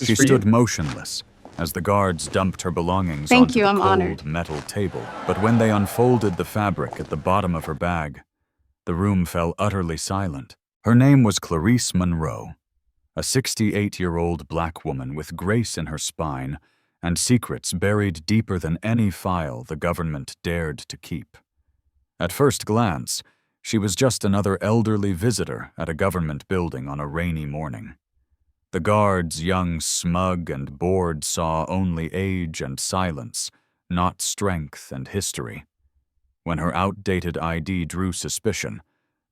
She stood motionless as the guards dumped her belongings Thank onto you, the I'm cold honored. metal table. But when they unfolded the fabric at the bottom of her bag, the room fell utterly silent. Her name was Clarice Monroe, a 68-year-old black woman with grace in her spine and secrets buried deeper than any file the government dared to keep. At first glance, she was just another elderly visitor at a government building on a rainy morning. The guards, young, smug, and bored, saw only age and silence, not strength and history. When her outdated ID drew suspicion,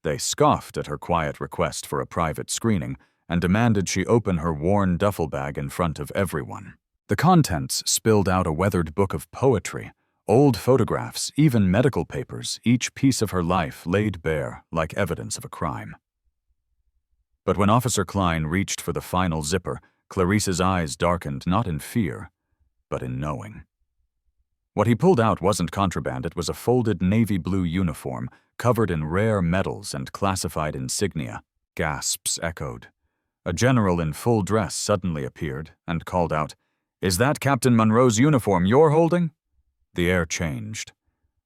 they scoffed at her quiet request for a private screening and demanded she open her worn duffel bag in front of everyone. The contents spilled out a weathered book of poetry, old photographs, even medical papers, each piece of her life laid bare like evidence of a crime. But when Officer Klein reached for the final zipper, Clarice's eyes darkened not in fear, but in knowing. What he pulled out wasn't contraband, it was a folded navy blue uniform covered in rare medals and classified insignia. Gasps echoed. A general in full dress suddenly appeared and called out, "Is that Captain Monroe's uniform you're holding?" The air changed.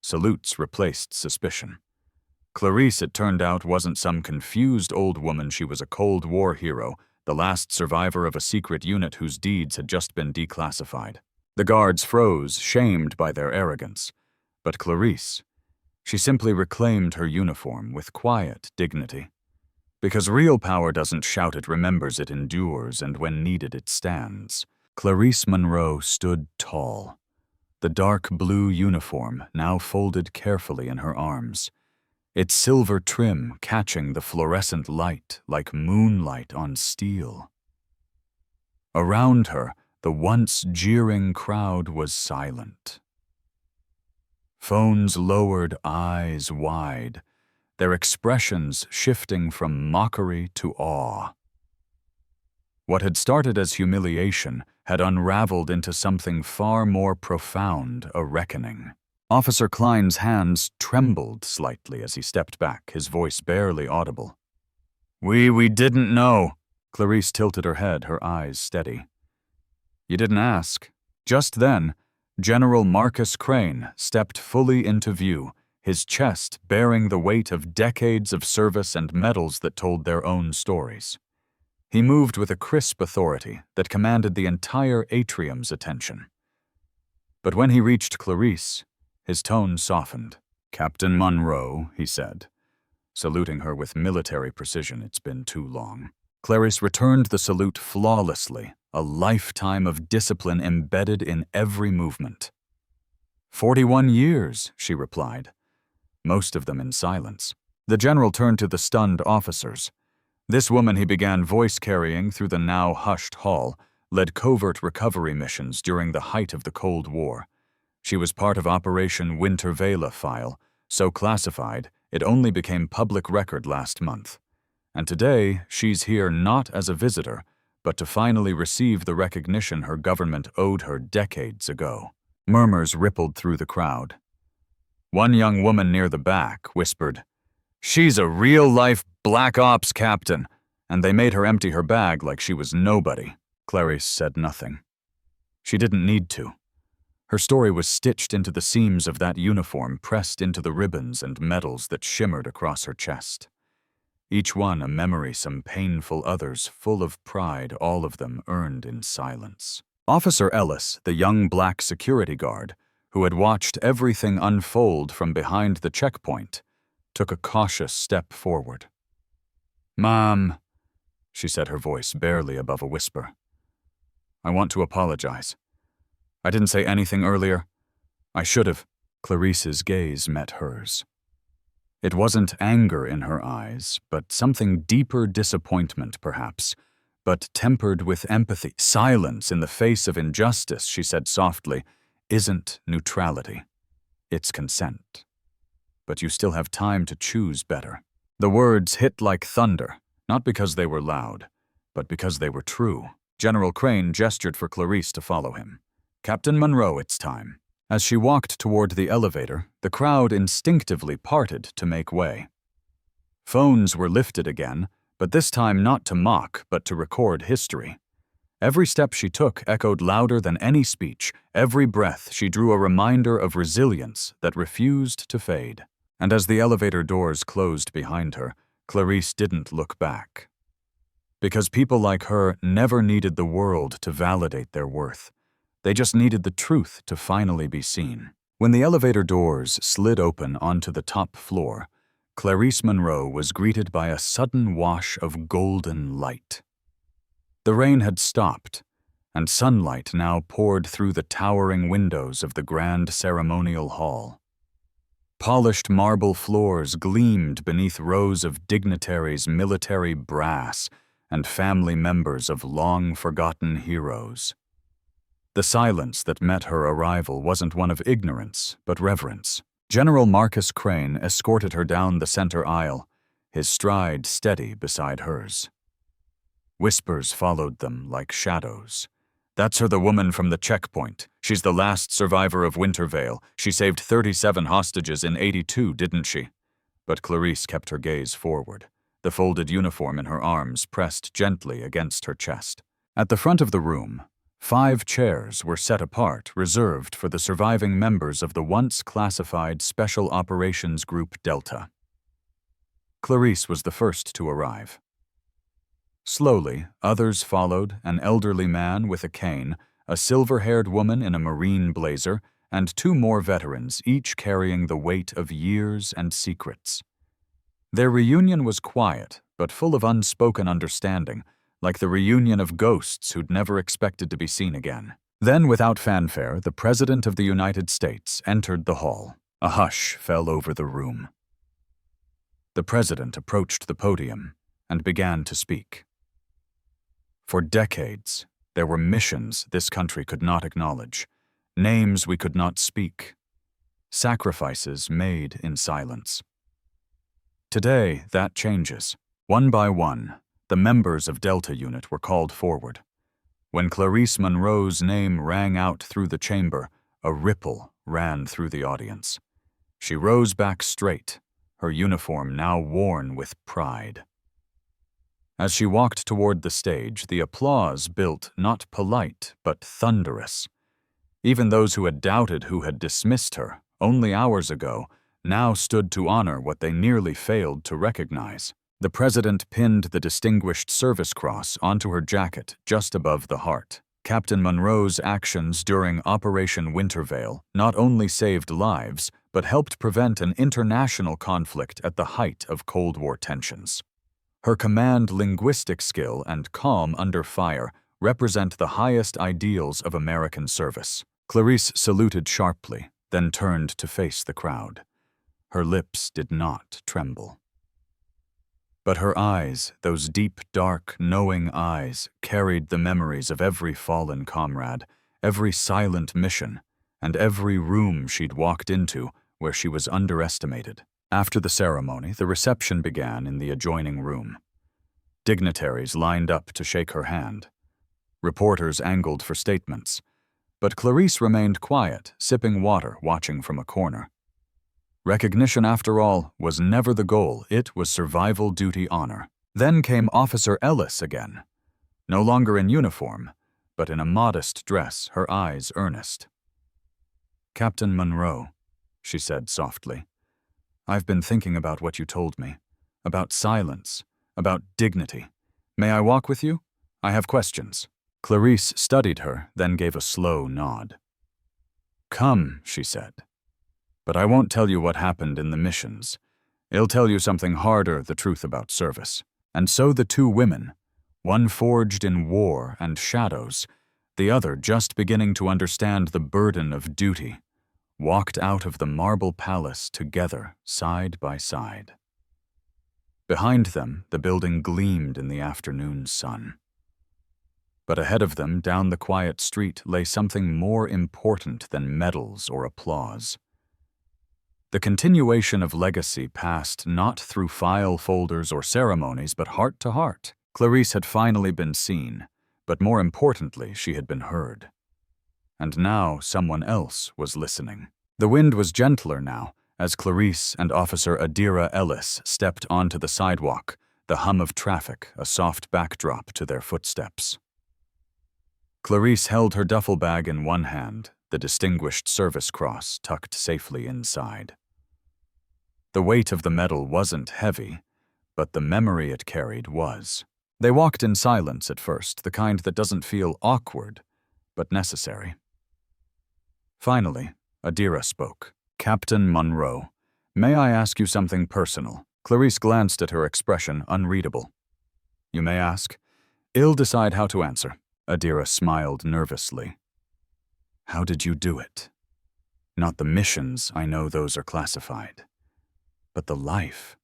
Salutes replaced suspicion. Clarice, it turned out, wasn't some confused old woman. She was a Cold War hero, the last survivor of a secret unit whose deeds had just been declassified. The guards froze, shamed by their arrogance. But Clarice, she simply reclaimed her uniform with quiet dignity. Because real power doesn't shout, it remembers, it endures, and when needed, it stands. Clarice Monroe stood tall, the dark blue uniform now folded carefully in her arms, its silver trim catching the fluorescent light like moonlight on steel. Around her, the once jeering crowd was silent. Phones lowered, eyes wide, their expressions shifting from mockery to awe. What had started as humiliation had unraveled into something far more profound, a reckoning. Officer Klein's hands trembled slightly as he stepped back, his voice barely audible. We didn't know." Clarice tilted her head, her eyes steady. "You didn't ask." Just then, General Marcus Crane stepped fully into view, his chest bearing the weight of decades of service and medals that told their own stories. He moved with a crisp authority that commanded the entire atrium's attention. But when he reached Clarice, his tone softened. "Captain Monroe," he said, saluting her with military precision. "It's been too long." Clarice returned the salute flawlessly, a lifetime of discipline embedded in every movement. 41 years, she replied, most of them in silence. The general turned to the stunned officers. This woman, he began, voice carrying through the now hushed hall, led covert recovery missions during the height of the Cold War. She was part of Operation Wintervale file, so classified it only became public record last month. And today, she's here not as a visitor, but to finally receive the recognition her government owed her decades ago. Murmurs rippled through the crowd. One young woman near the back whispered, "She's a real-life Black Ops captain," and they made her empty her bag like she was nobody. Clarice said nothing. She didn't need to. Her story was stitched into the seams of that uniform, pressed into the ribbons and medals that shimmered across her chest. Each one a memory, some painful, others full of pride, all of them earned in silence. Officer Ellis, the young black security guard, who had watched everything unfold from behind the checkpoint, took a cautious step forward. "Mom," she said, her voice barely above a whisper, "I want to apologize. I didn't say anything earlier. I should have." Clarice's gaze met hers. It wasn't anger in her eyes, but something deeper, disappointment perhaps, but tempered with empathy. "Silence in the face of injustice," she said softly, "isn't neutrality. It's consent. But you still have time to choose better." The words hit like thunder, not because they were loud, but because they were true. General Crane gestured for Clarice to follow him. "Captain Monroe, it's time." As she walked toward the elevator, the crowd instinctively parted to make way. Phones were lifted again, but this time not to mock, but to record history. Every step she took echoed louder than any speech. Every breath she drew a reminder of resilience that refused to fade. And as the elevator doors closed behind her, Clarice didn't look back. Because people like her never needed the world to validate their worth. They just needed the truth to finally be seen. When the elevator doors slid open onto the top floor, Clarice Monroe was greeted by a sudden wash of golden light. The rain had stopped, and sunlight now poured through the towering windows of the grand ceremonial hall. Polished marble floors gleamed beneath rows of dignitaries' military brass and family members of long-forgotten heroes. The silence that met her arrival wasn't one of ignorance, but reverence. General Marcus Crane escorted her down the center aisle, his stride steady beside hers. Whispers followed them like shadows. "That's her, the woman from the checkpoint. She's the last survivor of Wintervale. She saved 37 hostages in '82, didn't she?" But Clarice kept her gaze forward, the folded uniform in her arms pressed gently against her chest. At the front of the room, 5 chairs were set apart, reserved for the surviving members of the once classified Special Operations Group Delta. Clarice was the first to arrive. Slowly, others followed, an elderly man with a cane, a silver-haired woman in a marine blazer, and 2 more veterans, each carrying the weight of years and secrets. Their reunion was quiet, but full of unspoken understanding, like the reunion of ghosts who'd never expected to be seen again. Then, without fanfare, the President of the United States entered the hall. A hush fell over the room. The President approached the podium and began to speak. For decades, there were missions this country could not acknowledge, names we could not speak, sacrifices made in silence. Today, that changes. One by one, the members of Delta Unit were called forward. When Clarice Monroe's name rang out through the chamber, a ripple ran through the audience. She rose back straight, her uniform now worn with pride. As she walked toward the stage, the applause built not polite, but thunderous. Even those who had doubted, who had dismissed her only hours ago, now stood to honor what they nearly failed to recognize. The President pinned the Distinguished Service Cross onto her jacket just above the heart. Captain Monroe's actions during Operation Wintervale not only saved lives, but helped prevent an international conflict at the height of Cold War tensions. Her command linguistic skill and calm under fire represent the highest ideals of American service. Clarice saluted sharply, then turned to face the crowd. Her lips did not tremble. But her eyes, those deep, dark, knowing eyes, carried the memories of every fallen comrade, every silent mission, and every room she'd walked into where she was underestimated. After the ceremony, the reception began in the adjoining room. Dignitaries lined up to shake her hand. Reporters angled for statements. But Clarice remained quiet, sipping water, watching from a corner. Recognition, after all, was never the goal. It was survival duty honor. Then came Officer Ellis again. No longer in uniform, but in a modest dress, her eyes earnest. "Captain Monroe," she said softly, "I've been thinking about what you told me, about silence, about dignity. May I walk with you? I have questions." Clarice studied her, then gave a slow nod. "Come," she said. "But I won't tell you what happened in the missions. I'll tell you something harder, the truth about service." And so the 2 women, one forged in war and shadows, the other just beginning to understand the burden of duty, walked out of the marble palace together, side by side. Behind them, the building gleamed in the afternoon sun. But ahead of them, down the quiet street, lay something more important than medals or applause. The continuation of legacy passed not through file folders or ceremonies, but heart to heart. Clarice had finally been seen, but more importantly, she had been heard. And now someone else was listening. The wind was gentler now, as Clarice and Officer Adira Ellis stepped onto the sidewalk, the hum of traffic a soft backdrop to their footsteps. Clarice held her duffel bag in one hand, the Distinguished Service Cross tucked safely inside. The weight of the medal wasn't heavy, but the memory it carried was. They walked in silence at first, the kind that doesn't feel awkward, but necessary. Finally, Adira spoke. "Captain Monroe, may I ask you something personal?" Clarice glanced at her expression, unreadable. "You may ask. I'll decide how to answer." Adira smiled nervously. "How did you do it? Not the missions, I know those are classified, but the life.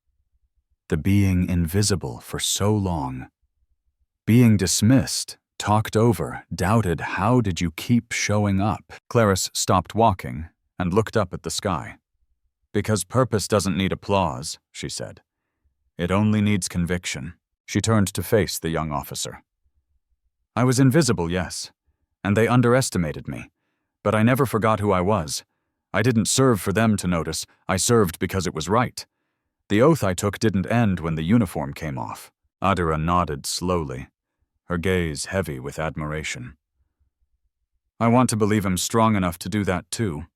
The being invisible for so long. Being dismissed, talked over, doubted. How did you keep showing up?" Clarice stopped walking and looked up at the sky. "Because purpose doesn't need applause," she said. "It only needs conviction." She turned to face the young officer. "I was invisible, yes, and they underestimated me, but I never forgot who I was. I didn't serve for them to notice, I served because it was right. The oath I took didn't end when the uniform came off." Adira nodded slowly, her gaze heavy with admiration. "I want to believe I'm strong enough to do that too,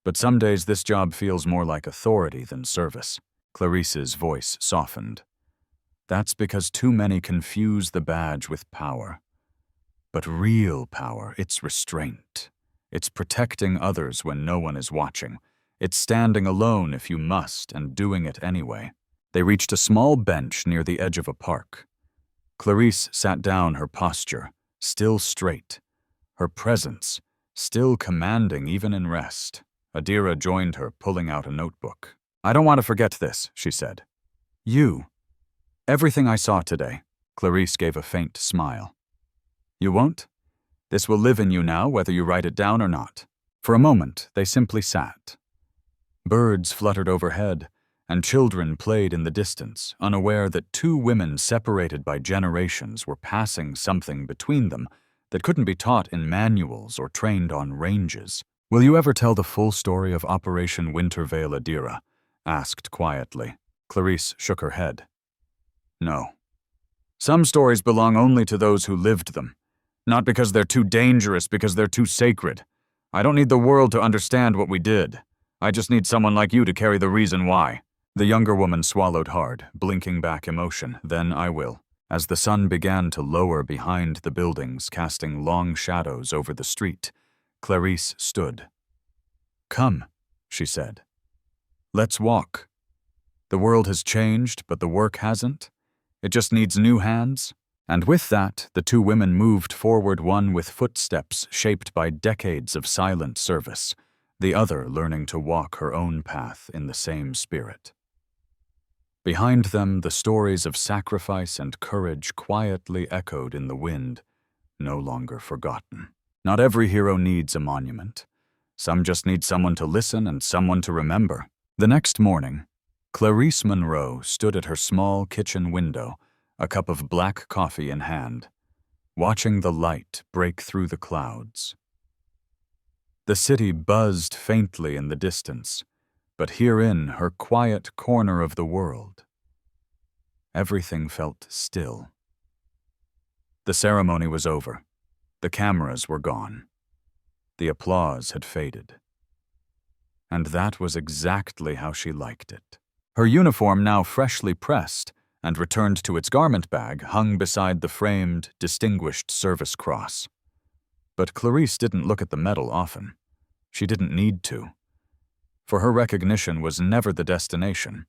but some days this job feels more like authority than service." Clarice's voice softened. "That's because too many confuse the badge with power. But real power, it's restraint. It's protecting others when no one is watching. It's standing alone if you must and doing it anyway." They reached a small bench near the edge of a park. Clarice sat down, her posture still straight, her presence still commanding even in rest. Adira joined her, pulling out a notebook. "I don't want to forget this," she said. "You. Everything I saw today." Clarice gave a faint smile. "You won't? This will live in you now, whether you write it down or not." For a moment, they simply sat. Birds fluttered overhead, and children played in the distance, unaware that two women separated by generations were passing something between them that couldn't be taught in manuals or trained on ranges. "Will you ever tell the full story of Operation Wintervale?" Adira asked quietly. Clarice shook her head. "No. Some stories belong only to those who lived them. Not because they're too dangerous, because they're too sacred. I don't need the world to understand what we did. I just need someone like you to carry the reason why." The younger woman swallowed hard, blinking back emotion. "Then I will." As the sun began to lower behind the buildings, casting long shadows over the street, Clarice stood. "Come," she said. "Let's walk. The world has changed, but the work hasn't. It just needs new hands." And with that, the two women moved forward, one with footsteps shaped by decades of silent service, the other learning to walk her own path in the same spirit. Behind them, the stories of sacrifice and courage quietly echoed in the wind, no longer forgotten. Not every hero needs a monument. Some just need someone to listen and someone to remember. The next morning, Clarice Monroe stood at her small kitchen window, a cup of black coffee in hand, watching the light break through the clouds. The city buzzed faintly in the distance, but herein, her quiet corner of the world, everything felt still. The ceremony was over. The cameras were gone. The applause had faded. And that was exactly how she liked it. Her uniform, now freshly pressed and returned to its garment bag, hung beside the framed, Distinguished Service Cross. But Clarice didn't look at the medal often. She didn't need to. For her recognition was never the destination.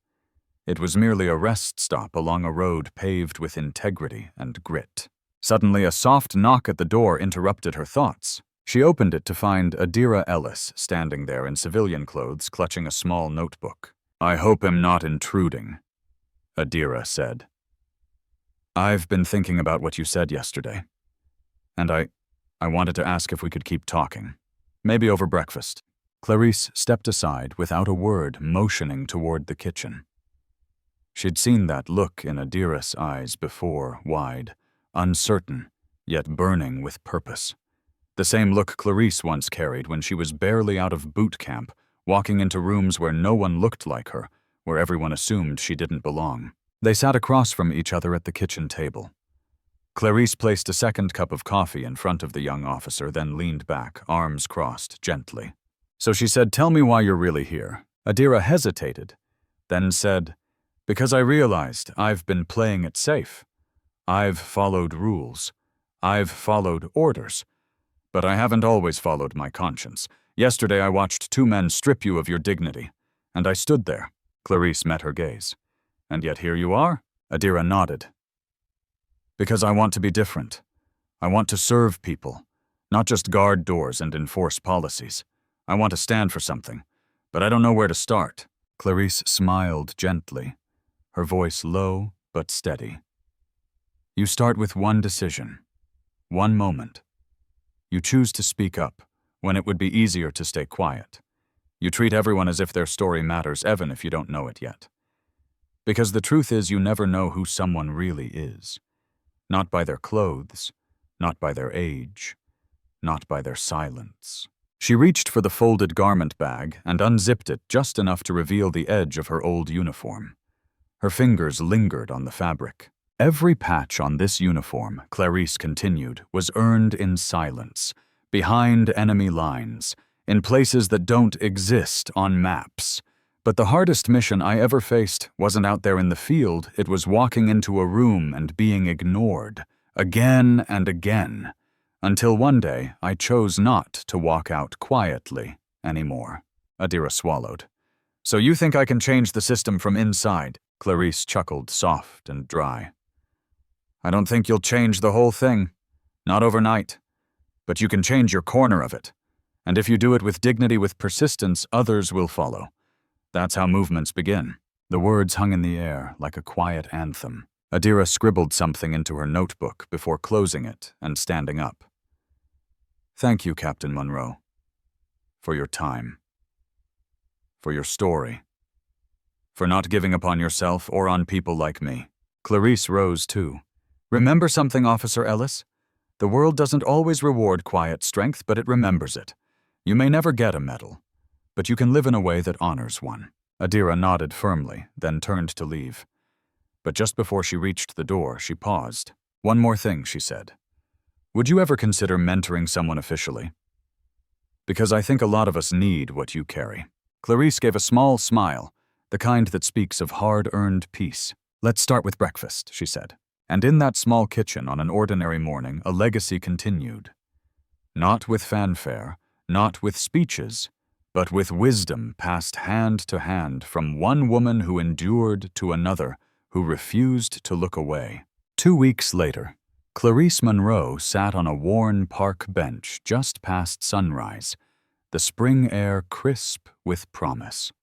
It was merely a rest stop along a road paved with integrity and grit. Suddenly, a soft knock at the door interrupted her thoughts. She opened it to find Adira Ellis standing there in civilian clothes, clutching a small notebook. "I hope I'm not intruding," Adira said. "I've been thinking about what you said yesterday, and I wanted to ask if we could keep talking. Maybe over breakfast." Clarice stepped aside without a word, motioning toward the kitchen. She'd seen that look in Adira's eyes before, wide, uncertain, yet burning with purpose. The same look Clarice once carried when she was barely out of boot camp, walking into rooms where no one looked like her, where everyone assumed she didn't belong. They sat across from each other at the kitchen table. Clarice placed a second cup of coffee in front of the young officer, then leaned back, arms crossed, gently. So she said, "Tell me why you're really here." Adira hesitated, then said, "Because I realized I've been playing it safe. I've followed rules. I've followed orders. But I haven't always followed my conscience. Yesterday I watched two men strip you of your dignity, and I stood there." Clarice met her gaze. "And yet here you are?" Adira nodded. "Because I want to be different. I want to serve people, not just guard doors and enforce policies. I want to stand for something, but I don't know where to start." Clarice smiled gently, her voice low but steady. "You start with one decision, one moment. You choose to speak up when it would be easier to stay quiet. You treat everyone as if their story matters, even if you don't know it yet. Because the truth is, you never know who someone really is. Not by their clothes, not by their age, not by their silence." She reached for the folded garment bag and unzipped it just enough to reveal the edge of her old uniform. Her fingers lingered on the fabric. "Every patch on this uniform," Clarice continued, "was earned in silence, behind enemy lines, in places that don't exist on maps. But the hardest mission I ever faced wasn't out there in the field, it was walking into a room and being ignored, again and again, until one day I chose not to walk out quietly anymore." Adira swallowed. "So you think I can change the system from inside?" Clarice chuckled, soft and dry. "I don't think you'll change the whole thing. Not overnight. But you can change your corner of it. And if you do it with dignity, with persistence, others will follow. That's how movements begin." The words hung in the air like a quiet anthem. Adira scribbled something into her notebook before closing it and standing up. "Thank you, Captain Monroe, for your time, for your story, for not giving up on yourself or on people like me." Clarice rose too. "Remember something, Officer Ellis? The world doesn't always reward quiet strength, but it remembers it. You may never get a medal, but you can live in a way that honors one." Adira nodded firmly, then turned to leave. But just before she reached the door, she paused. "One more thing," she said. "Would you ever consider mentoring someone officially? Because I think a lot of us need what you carry." Clarice gave a small smile, the kind that speaks of hard-earned peace. "Let's start with breakfast," she said. And in that small kitchen on an ordinary morning, a legacy continued. Not with fanfare, not with speeches, but with wisdom passed hand to hand from one woman who endured to another who refused to look away. 2 weeks later, Clarice Monroe sat on a worn park bench just past sunrise, the spring air crisp with promise.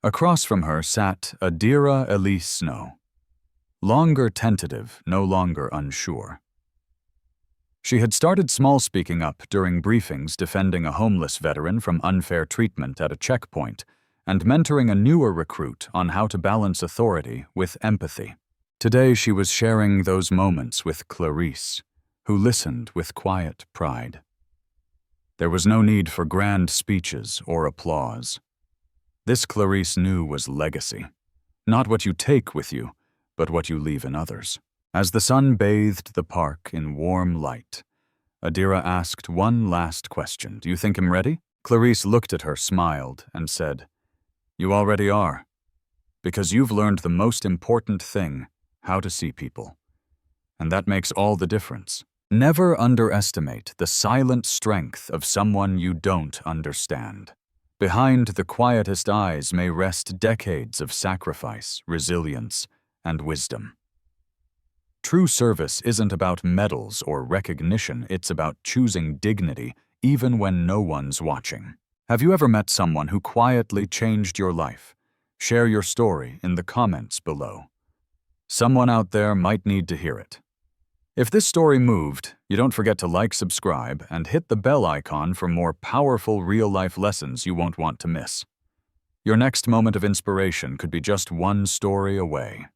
Across from her sat Adira Elise Snow, longer tentative, no longer unsure. She had started small speaking up during briefings, defending a homeless veteran from unfair treatment at a checkpoint, and mentoring a newer recruit on how to balance authority with empathy. Today she was sharing those moments with Clarice, who listened with quiet pride. There was no need for grand speeches or applause. This Clarice knew was legacy, not what you take with you, but what you leave in others. As the sun bathed the park in warm light, Adira asked one last question. "Do you think I'm ready?" Clarice looked at her, smiled, and said, "You already are. Because you've learned the most important thing, how to see people. And that makes all the difference. Never underestimate the silent strength of someone you don't understand. Behind the quietest eyes may rest decades of sacrifice, resilience, and wisdom. True service isn't about medals or recognition, it's about choosing dignity even when no one's watching." Have you ever met someone who quietly changed your life? Share your story in the comments below. Someone out there might need to hear it. If this story moved, you don't forget to like, subscribe, and hit the bell icon for more powerful real-life lessons you won't want to miss. Your next moment of inspiration could be just one story away.